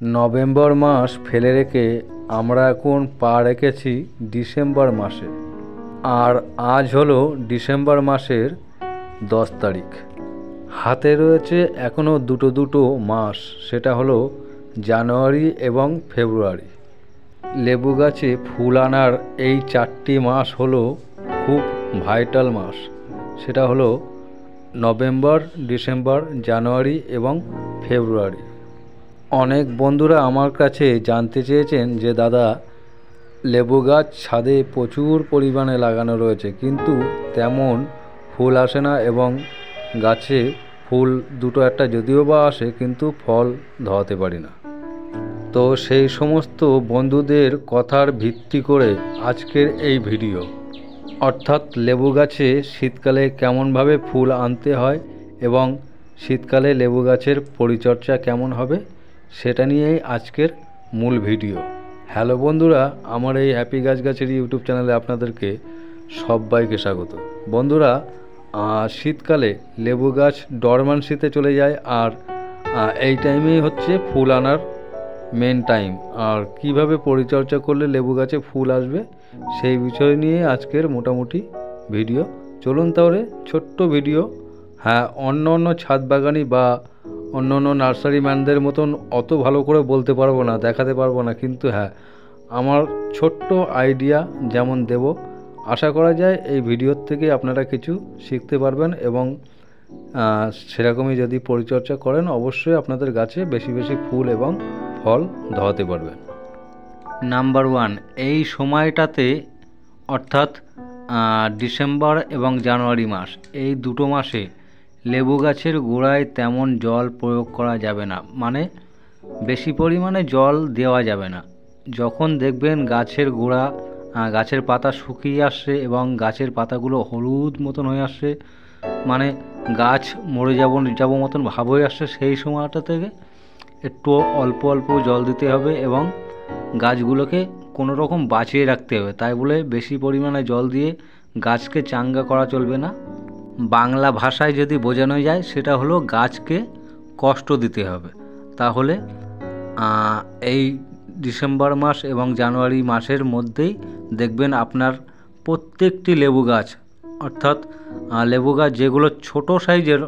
November মাস ফেলে রেখে আমরা এখন পা রেখেছি ডিসেম্বর মাসে। আর আজ হলো ডিসেম্বর মাসের 10 তারিখ। হাতে রয়েছে এখনও দুটো মাস, সেটা হলো জানুয়ারি এবং ফেব্রুয়ারি। লেবু গাছে ফুল আনার এই 4টি মাস হলো খুব ভাইটাল মাস, সেটা হলো নভেম্বর, ডিসেম্বর, জানুয়ারি এবং ফেব্রুয়ারি। অনেক বন্ধুরা আমার কাছে জানতে চেয়েছেন যে দাদা, লেবু গাছ ছাদে প্রচুর পরিমাণে লাগানো রয়েছে কিন্তু তেমন ফুল আসে না এবং গাছে ফুল দুটো একটা যদিও বা আসে কিন্তু ফল ধরাতে পারি না। তো সেই সমস্ত বন্ধুদের কথার ভিত্তি করে আজকের এই ভিডিও, অর্থাৎ লেবু গাছে শীতকালে কেমনভাবে ফুল আনতে হয় এবং শীতকালে লেবু গাছের পরিচর্যা কেমন হবে সেটা নিয়েই আজকের মূল ভিডিও। হ্যালো বন্ধুরা, আমার এই হ্যাপি গাছগাছের ইউটিউব চ্যানেলে আপনাদেরকে সবাইকে স্বাগত। বন্ধুরা, শীতকালে লেবু গাছ ডরম্যান্সিতে চলে যায় আর এই টাইমেই হচ্ছে ফুল আনার মেন টাইম। আর কিভাবে পরিচর্যা করলে লেবু গাছে ফুল আসবে সেই বিষয় নিয়ে আজকের মোটামুটি ভিডিও। চলুন তাহলে ছোট্ট ভিডিও। হ্যাঁ, অন্য ছাদ বাগানি বা অন্য নার্সারি ম্যানদের মতন অত ভালো করে বলতে পারবো না, দেখাতে পারবো না, কিন্তু হ্যাঁ আমার ছোট্ট আইডিয়া যেমন দেব, আশা করা যায় এই ভিডিওর থেকে আপনারা কিছু শিখতে পারবেন এবং সেরকমই যদি পরিচর্যা করেন অবশ্যই আপনাদের গাছে বেশি বেশি ফুল এবং ফল ধরাতে পারবেন। নাম্বার 1, এই সময়টাতে অর্থাৎ ডিসেম্বর এবং জানুয়ারি মাস, এই দুটো মাসে লেবু গাছের গোড়ায় তেমন জল প্রয়োগ করা যাবে না, মানে বেশি পরিমাণে জল দেওয়া যাবে না। যখন দেখবেন গাছের গোড়া, গাছের পাতা শুকিয়ে আসছে এবং গাছের পাতাগুলো হলুদ মতন হয়ে আসছে, মানে গাছ মরে যাব মতন ভাব হয়ে আসছে, সেই সময়টা থেকে একটু অল্প অল্প জল দিতে হবে এবং গাছগুলোকে কোনো রকম বাঁচিয়ে রাখতে হবে। তাই বলে বেশি পরিমাণে জল দিয়ে গাছকে চাঙ্গা করা চলবে না। বাংলা ভাষায় যদি বোঝানো যায় সেটা হলো গাছকে কষ্ট দিতে হবে। তাহলে এই ডিসেম্বর মাস এবং জানুয়ারি মাসের মধ্যেই দেখবেন আপনার প্রত্যেকটি লেবু গাছ, অর্থাৎ লেবু গাছ যেগুলো ছোট সাইজের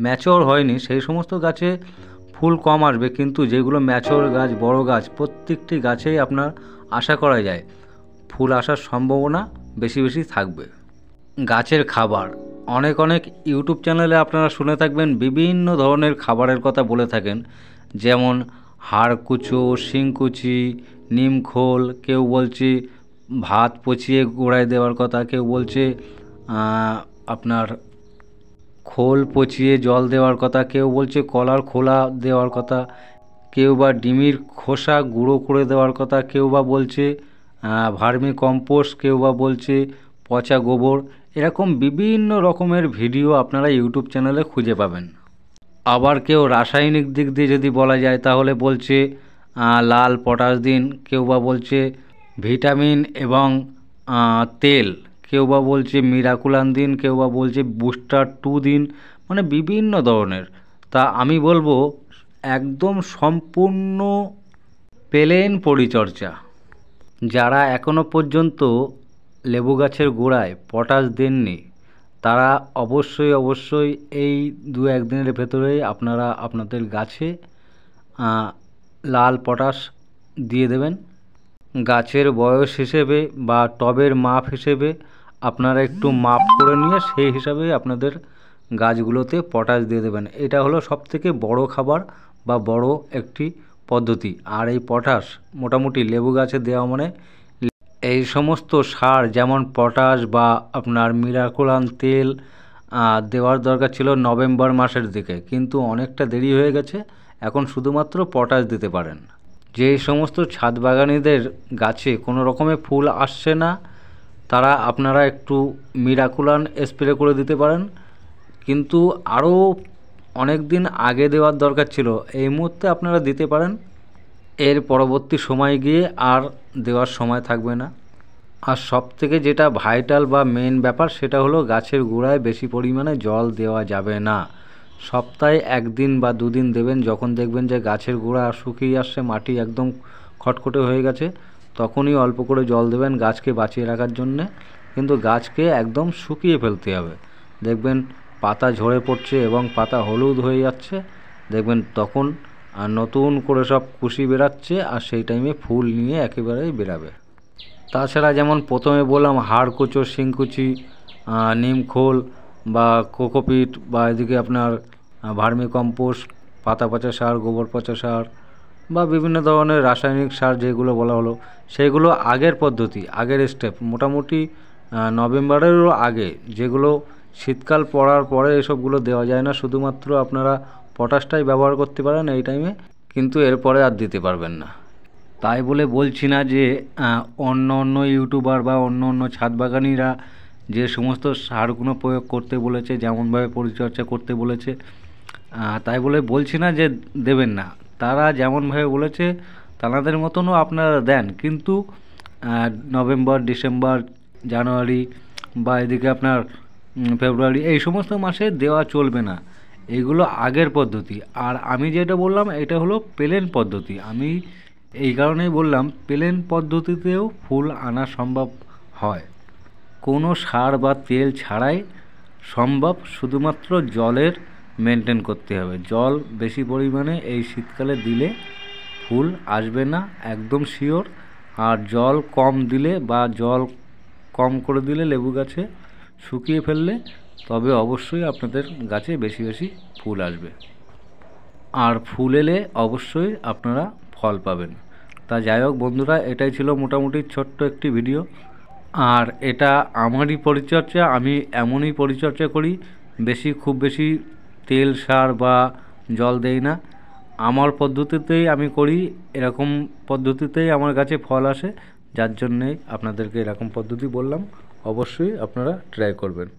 ম্যাচিওর হয়নি সেই সমস্ত গাছে ফুল কম আসবে, কিন্তু যেগুলো ম্যাচিওর গাছ, বড় গাছ, প্রত্যেকটি গাছেই আপনার আশা করা যায় ফুল আসার সম্ভাবনা বেশি বেশি থাকবে। গাছের খাবার, অনেক ইউটিউব চ্যানেলে আপনারা শুনে থাকবেন বিভিন্ন ধরনের খাবারের কথা বলে থাকেন, যেমন হাড়কুচো, শিংকুচি, নিমখোল, কেউ বলছে ভাত পচিয়ে গোড়ায় দেওয়ার কথা, কেউ বলছে আপনার খোল পচিয়ে জল দেওয়ার কথা, কেউ বলছে কলার খোলা দেওয়ার কথা, কেউ বা ডিমির খোসা গুঁড়ো করে দেওয়ার কথা, কেউ বা বলছে ভার্মি কম্পোস্ট, কেউ বা বলছে পচা গোবর। এরকম বিভিন্ন রকমের ভিডিও আপনারা ইউটিউব চ্যানেলে খুঁজে পাবেন। আবার কেউ রাসায়নিক দিক দিয়ে যদি বলা যায় তাহলে বলছে লাল পটাশ দিন, কেউ বা বলছে ভিটামিন এবং তেল, কেউ বা বলছে মিরাকুলান দিন, কেউ বা বলছে বুস্টার 2 দিন, মানে বিভিন্ন ধরনের। তা আমি বলবো একদম সম্পূর্ণ প্লেন পরিচর্যা। যারা এখনও পর্যন্ত লেবু গাছের গোড়ায় পটাশ দেননি তারা অবশ্যই এই 2-1 দিনের ভেতরেই আপনারা আপনাদের গাছে লাল পটাশ দিয়ে দেবেন। গাছের বয়স হিসেবে বা টবের মাপ হিসেবে আপনারা একটু মাপ করে নিয়ে সেই হিসাবে আপনাদের গাছগুলোতে পটাশ দিয়ে দেবেন। এটা হলো সবথেকে বড় খাবার বা বড় একটি পদ্ধতি। আর এই পটাশ মোটামুটি লেবু গাছে দেওয়া মানে এই সমস্ত সার যেমন পটাশ বা আপনার মিরাকুলান তেল দেওয়ার দরকার ছিল নভেম্বর মাসের দিকে, কিন্তু অনেকটা দেরি হয়ে গেছে, এখন শুধুমাত্র পটাশ দিতে পারেন। যে সমস্ত ছাদ বাগানীদের গাছে কোনো রকমের ফুল আসছে না তারা আপনারা একটু মিরাকুলান স্প্রে করে দিতে পারেন, কিন্তু আরও অনেক দিন আগে দেওয়ার দরকার ছিল, এই মুহূর্তে আপনারা দিতে পারেন, এর পরবর্তী সময় গিয়ে আর দেওয়ার সময় থাকবে না। আর সবথেকে যেটা ভাইটাল বা মেন ব্যাপার সেটা হলো গাছের গোড়ায় বেশি পরিমাণে জল দেওয়া যাবে না। সপ্তাহে 1 দিন বা 2 দিন দেবেন। যখন দেখবেন যে গাছের গোড়া শুকিয়ে আসছে, মাটি একদম খটখটে হয়ে গেছে, তখনই অল্প করে জল দেবেন গাছকে বাঁচিয়ে রাখার জন্যে। কিন্তু গাছকে একদম শুকিয়ে ফেলতে হবে। দেখবেন পাতা ঝরে পড়ছে এবং পাতা হলুদ হয়ে যাচ্ছে, দেখবেন তখন নতুন করে সব কুশি বেরাচ্ছে, আর সেই টাইমে ফুল নিয়ে একেবারেই বেরাবে। তাছাড়া যেমন প্রথমে বললাম হাড়কুচো, শিংকুচি, নিমখোল বা কোকোপিট, বা এদিকে আপনার ভার্মি কম্পোস্ট, পাতা পচা সার, গোবর পচা সার বা বিভিন্ন ধরনের রাসায়নিক সার যেগুলো বলা হলো, সেগুলো আগের পদ্ধতি, আগের স্টেপ, মোটামুটি নভেম্বরেরও আগে, যেগুলো শীতকাল পড়ার পরে এসবগুলো দেওয়া যায় না। শুধুমাত্র আপনারা পটাশটাই ব্যবহার করতে পারেন এই টাইমে, কিন্তু এরপরে আর দিতে পারবেন না। তাই বলে বলছি না যে অন্য ইউটিউবার বা অন্য ছাদ বাগানিরা যে সমস্ত সারগুলো প্রয়োগ করতে বলেছে, যেমনভাবে পরিচর্যা করতে বলেছে, তাই বলে বলছি না যে দেবেন না। তারা যেমনভাবে বলেছে তাদের মতনও আপনারা দেন, কিন্তু নভেম্বর, ডিসেম্বর, জানুয়ারি বা এদিকে আপনার ফেব্রুয়ারি, এই সমস্ত মাসে দেওয়া চলবে না। এগুলো আগের পদ্ধতি। আর আমি যেটা বললাম এটা হলো প্লেন পদ্ধতি। আমি এই কারণেই বললাম প্লেন পদ্ধতিতেও ফুল আনা সম্ভব হয়, কোনো সার বা তেল ছাড়াই সম্ভব। শুধুমাত্র জলের মেনটেন করতে হবে। জল বেশি পরিমাণে এই শীতকালে দিলে ফুল আসবে না, একদম শিওর। আর জল কম দিলে বা জল কম করে দিলে লেবু গাছে শুকিয়ে ফেললে তবে অবশ্যই আপনাদের গাছে বেশি বেশি ফুল আসবে, আর ফুল এলে অবশ্যই আপনারা ফল পাবেন। তা যাই হোক বন্ধুরা, এটাই ছিল মোটামুটি ছোট্ট একটি ভিডিও। আর এটা আমারই পরিচর্যা, আমি এমনই পরিচর্যা করি, খুব বেশি তেল সার বা জল দেই না। আমার পদ্ধতিতেই আমি করি, এরকম পদ্ধতিতেই আমার গাছে ফল আসে, যার জন্যে আপনাদেরকে এরকম পদ্ধতি বললাম। অবশ্যই আপনারা ট্রাই করবেন।